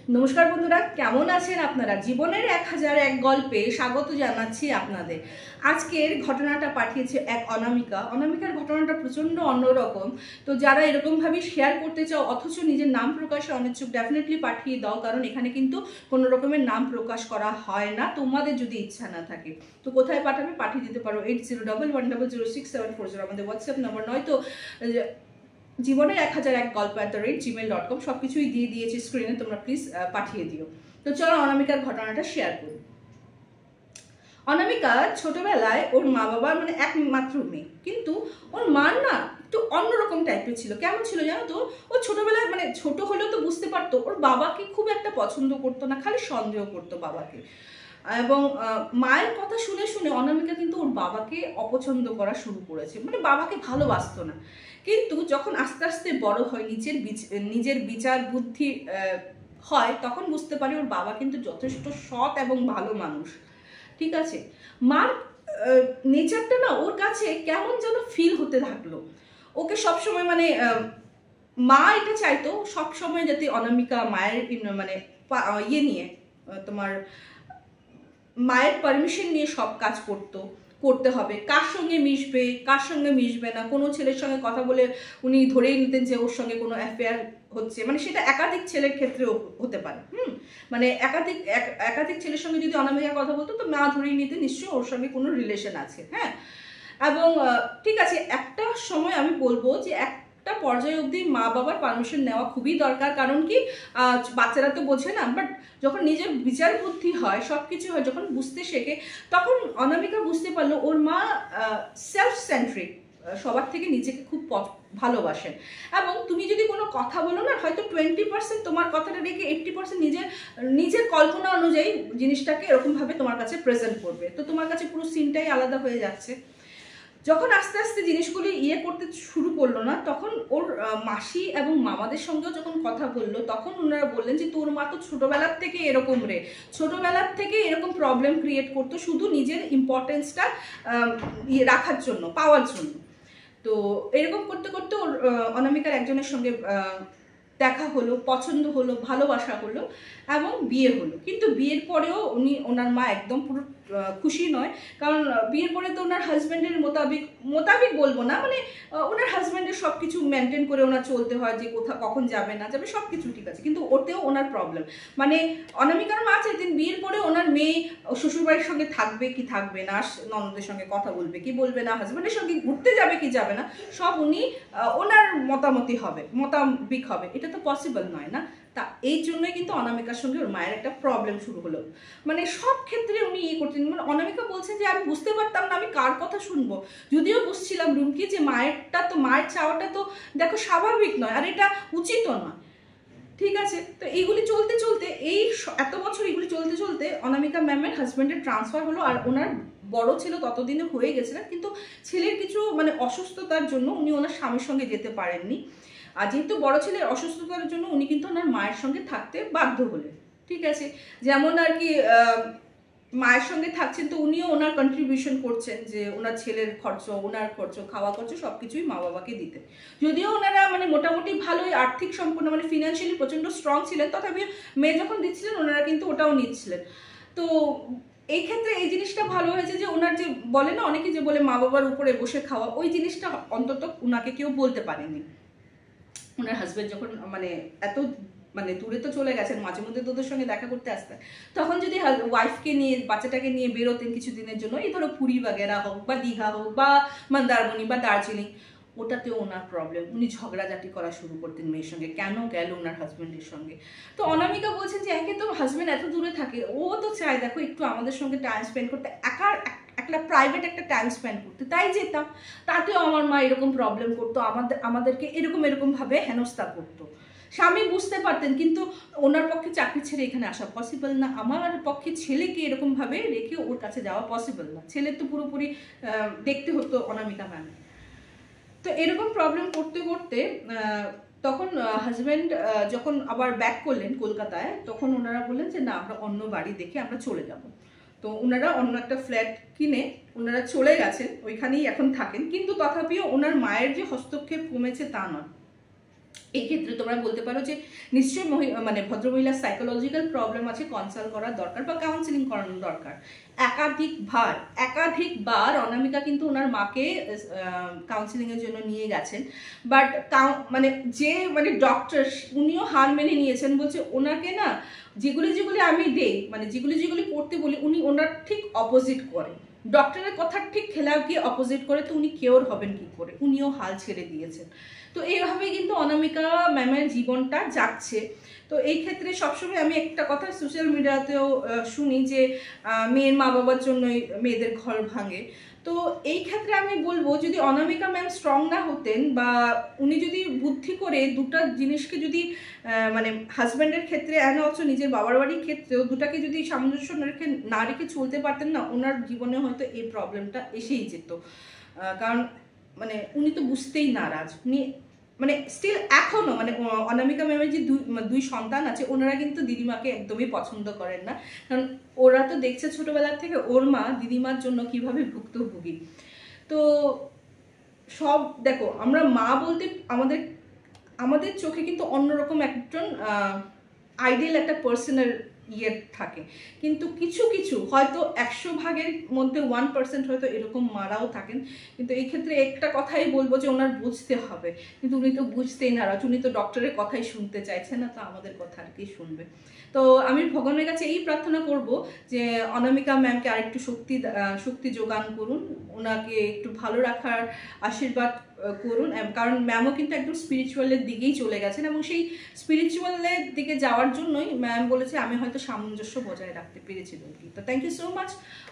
নমস্কার বন্ধুরা, কেমন আছেন আপনারা? জীবনের 1001 গল্পে স্বাগত জানাচ্ছি আপনাদের। আজকের ঘটনাটা পাঠিয়েছে এক অনামিকার ঘটনাটা প্রচণ্ড অন্যরকম। তো যারা এরকমভাবে শেয়ার করতে চাও অথচ নিজের নাম প্রকাশে অনিচ্ছুক, ডেফিনেটলি পাঠিয়ে দাও, কারণ এখানে কিন্তু কোনো রকমের নাম প্রকাশ করা হয় না তোমাদের যদি ইচ্ছা না থাকে। তো কোথায় পাঠাবে? পাঠিয়ে দিতে পারো 8011006740, আমাদের হোয়াটসঅ্যাপ নাম্বার, নয়তো জীবনের 1001 গল্প @gmail.com, সব কিছুই দিয়ে দিয়েছি স্ক্রিনে, তোমরা প্লিজ পাঠিয়ে দিও। তো চলো অনামিকার ঘটনাটা শেয়ার করি। অনামিকা ছোটবেলায় ওর মা বাবা মানে একমাত্র মেয়ে, কিন্তু ওর মার না একটু অন্যরকম টাইপের ছিল। কেমন ছিল জানো তো? ও ছোটবেলায় মানে ছোট হলেও তো বুঝতে পারতো ওর বাবাকে খুব একটা পছন্দ করতো না, খালি সন্দেহ করতো বাবাকে। এবং মায়ের কথা শুনে শুনে অনামিকা কিন্তু ওর বাবাকে অপছন্দ করা শুরু করেছে, মানে বাবাকে ভালোবাসতো না। কিন্তু যখন আস্তে আস্তে বড় হয়, নিজের বিচার বুদ্ধি হয়, তখন বুঝতে পারে ওর বাবা কিন্তু যথেষ্ট সৎ এবং ভালো মানুষ। ঠিক আছে, মার নেচারটা না ওর কাছে কেমন যেন ফিল হতে থাকলো। ওকে সবসময় মানে মা এটা চাইতো সবসময় যাতে অনামিকা মায়ের মানে নিয়ে তোমার মায়ের পারমিশন নিয়ে সব কাজ করতে হবে। কার সঙ্গে মিশবে, কার সঙ্গে মিশবে না, কোনো ছেলের সঙ্গে কথা বলে উনি ধরেই নিতেন যে ওর সঙ্গে কোনো অ্যাফেয়ার হচ্ছে, মানে সেটা একাধিক ছেলের ক্ষেত্রেও হতে পারে। মানে একাধিক ছেলের সঙ্গে যদি অনামিকা কথা বলতো তো মা ধরেই নিতে নিশ্চয়ই ওর সঙ্গে কোনো রিলেশন আছে। হ্যাঁ, এবং ঠিক আছে, একটা সময় আমি বলবো যে একটা পর্যায়ে অবধি মা বাবার পারমিশন নেওয়া খুবই দরকার। কারণ কি, বাচ্চারা তো বোঝে না, বাট যখন নিজের বিচার বুদ্ধি হয়, সব কিছু হয়, যখন বুঝতে শেখে, তখন অনামিকা বুঝতে পারলো ওর মা সেলফ সেন্ট্রিক, সবার থেকে নিজেকে খুব ভালোবাসেন। এবং তুমি যদি কোনো কথা বলো না, হয়তো 20% তোমার কথাটা রেখে 80% নিজের কল্পনা অনুযায়ী জিনিসটাকে এরকমভাবে তোমার কাছে প্রেজেন্ট করবে। তো তোমার কাছে পুরো সিনটাই আলাদা হয়ে যাচ্ছে। যখন আস্তে আস্তে জিনিসগুলি করতে শুরু করলো না, তখন ওর মাসি এবং মামাদের সঙ্গেও যখন কথা বললো, তখন ওনারা বললেন যে তোর মা তো ছোটবেলার থেকে এরকম রে, ছোটবেলার থেকে এরকম প্রবলেম ক্রিয়েট করতো শুধু নিজের ইম্পর্টেন্সটা রাখার জন্য, পাওয়ার জন্য। তো এরকম করতে করতে ওর অনামিকার একজনের সঙ্গে দেখা হলো, পছন্দ হলো, ভালোবাসা হলো এবং বিয়ে হলো। কিন্তু বিয়ের পরেও ওনার মা একদম পুরো খুশি নয়, কারণ বিয়ের পরে তো ওনার হাজব্যান্ডের মোতাবিক বলবো না, মানে ওনার হাজব্যান্ডের সব কিছু মেনটেন করে ওনার চলতে হয়, যে কখন যাবে না যাবে সব কিছু ঠিক আছে, কিন্তু ওতেও ওনার প্রবলেম। মানে অনামিকার মা চাইতেন বিয়ের পরে ওনার মেয়ে শ্বশুরবাড়ির সঙ্গে থাকবে কি থাকবে না, ননদের সঙ্গে কথা বলবে কি বলবে না, হাজব্যান্ডের সঙ্গে ঘুরতে যাবে কি যাবে না, সব ওনার মোতাবিক হবে। এটা তো পসিবল নয় না। তা এই জন্যই কিন্তু অনামিকার সঙ্গে ওর মায়ের একটা প্রবলেম শুরু হলো। মানে সব ক্ষেত্রে উনি করতেন। মানে অনামিকা বলছেন যে আমি বুঝতে পারতাম না আমি কার কথা শুনবো, যদিও বুঝছিলাম রুমকি যে মায়ের চাওয়াটা তো দেখো স্বাভাবিক নয়, আর এটা উচিতও নয়। ঠিক আছে, তো এইগুলি চলতে চলতে এত বছর এগুলি চলতে চলতে অনামিকা ম্যামের হাজব্যান্ডের ট্রান্সফার হলো, আর ওনার বড় ছিল ততদিনে হয়ে গেছিলেন, কিন্তু ছেলের কিছু মানে অসুস্থতার জন্য উনি ওনার স্বামীর সঙ্গে যেতে পারেননি। আর যেহেতু বড় ছেলের অসুস্থতার জন্য উনি কিন্তু ওনার মায়ের সঙ্গে থাকতে বাধ্য হলেন। ঠিক আছে, যেমন আর কি মায়ের সঙ্গে থাকছেন, তো উনিও ওনার কন্ট্রিবিউশন করছেন, যে ওনার ছেলের খরচ, ওনার খরচ, খাওয়া খরচ সবকিছুই মা বাবাকে দিতে। যদিও ওনারা মানে মোটামুটি ভালোই আর্থিক সম্পন্ন, মানে ফিনান্সিয়ালি প্রচন্ড স্ট্রং ছিলেন, তথাপি মেয়ে যখন দিচ্ছিলেন ওনারা কিন্তু ওটাও নিচ্ছিলেন। তো এই ক্ষেত্রে এই জিনিসটা ভালো হয়েছে যে ওনার যে বলে না অনেকে যে বলে মা বাবার উপরে বসে খাওয়া, ওই জিনিসটা অন্তত ওনাকে কেউ বলতে পারেনি। ওনার হাজব্যান্ড যখন মানে এত মানে দূরে তো চলে গেছেন, মাঝে মধ্যে তোদের সঙ্গে দেখা করতে আসতেন, তখন যদি ওয়াইফকে নিয়ে বাচ্চাটাকে নিয়ে বেরোতেন কিছুদিনের জন্য, এই ধরো পুরী বাগেরা হোক বা দীঘা হোক বা মন্দারমণি বা দার্জিলিং, ওটাতেও ওনার প্রবলেম। উনি ঝগড়াঝাটি করা শুরু করতেন মেয়ের সঙ্গে, কেন গেল ওনার হাজব্যান্ডের সঙ্গে। তো অনামিকা বলছেন যে একে তো হাজব্যান্ড এত দূরে থাকে, ও তো চায় দেখো একটু আমাদের সঙ্গে টাইম স্পেন্ড করতে, একটা প্রাইভেট একটা টাইম স্পেন্ড করতে, তাই যেতাম। তাতেও আমার মা এরকম প্রবলেম করতো, আমাদেরকে এরকম ভাবে হেনস্থা করতো। স্বামী বুঝতে পারতেন, কিন্তু ওনার পক্ষে চাকরি ছেড়ে এখানে আসা পসিবল না, আমার পক্ষে ছেলেকে এরকম ভাবে রেখে ওর কাছে যাওয়া পসিবল না, ছেলের তো পুরোপুরি দেখতে হতো অনামিকা ম্যাম। তো এরকম প্রবলেম করতে করতে তখন হাজব্যান্ড যখন আবার ব্যাক করলেন কলকাতায়, তখন ওনারা বললেন যে না, আমরা অন্য বাড়ি দেখে আমরা চলে যাব। তো ওনারা অন্য একটা ফ্ল্যাট কিনে ওনারা চলে গেছেন, ওইখানেই এখন থাকেন। কিন্তু তথাপিও ওনার মায়ের যে হস্তক্ষেপ কমেছে তা নয়, এই ক্ষেত্রে তোমরা বলতে পারো যে নিশ্চয়ই মানে ভদ্রমহিলার সাইকোলজিক্যাল প্রবলেম আছে, কনসাল্ট করা দরকার বা কাউন্সিলিং করানো দরকার। একাধিকবার অনামিকা কিন্তু ওনার মাকে কাউন্সিলিংয়ের জন্য নিয়ে গেছেন, বাট মানে ডক্টর উনিও হার মেনে নিয়েছেন, বলছে ওনাকে না যেগুলি আমি দেই, মানে যেগুলি পড়তে বলি উনি ওনার ঠিক অপোজিট করে, ডক্টরের কথা ঠিক খেলাফ গিয়ে অপোজিট করে, তো উনি কিওর হবেন কি করে, উনিও হাল ছেড়ে দিয়েছেন। তো এইভাবেই কিন্তু অনামিকা ম্যামের জীবনটা যাচ্ছে। তো এই ক্ষেত্রে সবসময় আমি একটা কথা সোশ্যাল মিডিয়াতেও শুনি যে মেয়ের মা বাবার জন্যই মেয়েদের ঘর ভাঙে। তো এই ক্ষেত্রে আমি বলবো যদি অনামিকা ম্যাম স্ট্রং না হতেন, বা উনি যদি বুদ্ধি করে দুটা জিনিসকে যদি মানে হাজব্যান্ডের ক্ষেত্রে অ্যান্ড অলসো নিজের বাবার বাড়ির ক্ষেত্রেও দুটাকে যদি সামঞ্জস্য না রেখে চলতে পারতেন না, ওনার জীবনে হয়তো এই প্রবলেমটা এসেই যেত। কারণ মানে উনি তো বুঝতেই নারাজ, উনি মানে স্টিল এখনো মানে অনামিকা ম্যামের যে দুই সন্তান আছে ওনারা কিন্তু দিদিমাকে একদমই পছন্দ করেন না, কারণ ওরা তো দেখছে ছোটবেলা থেকে ওর মা দিদিমার জন্য কিভাবে ভুক্তভোগী। তো সব দেখো, আমরা মা বলতে আমাদের চোখে কিন্তু অন্যরকম একজন আইডিয়াল একটা পার্সনের ইয়ে থাকে, কিন্তু কিছু হয়তো 100 ভাগের মধ্যে 1% হয়তো এরকম মারাও থাকেন। কিন্তু এই ক্ষেত্রে একটা কথাই বলবো যে ওনার বুঝতে হবে, কিন্তু উনি তো বুঝতেই নারাজ, উনি তো ডক্টরের কথাই শুনতে চাইছেন না, তো আমাদের কথা আর কি শুনবে। তো আমি ভগবানের কাছে এই প্রার্থনা করব যে অনামিকা ম্যামকে আরেকটু শক্তি যোগান করুন, ওনাকে একটু ভালো রাখার আশীর্বাদ করুন, কারণ ম্যামও কিন্তু একদম স্পিরিচুয়ালের দিকেই চলে গেছেন, এবং সেই স্পিরিচুয়ালের দিকে যাওয়ার জন্যই ম্যাম বলেছে আমি হয়তো সামঞ্জস্য বজায় রাখতে পেরেছিলাম কি। তো thank you so much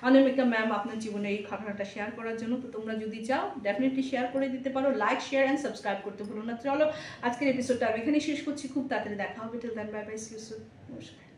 Anamika ma'am আপনার জীবনে এই ঘটনাটা শেয়ার করার জন্য। তো তোমরা যদি চাও ডেফিনেটলি শেয়ার করে দিতে পারো, লাইক শেয়ার অ্যান্ড সাবস্ক্রাইব করতে ভুলো না। চলো আজকের এপিসোডটা আমি এখানেই শেষ করছি, খুব তাড়াতাড়ি দেখা হবে, till then bye bye, see you soon, নমস্কার।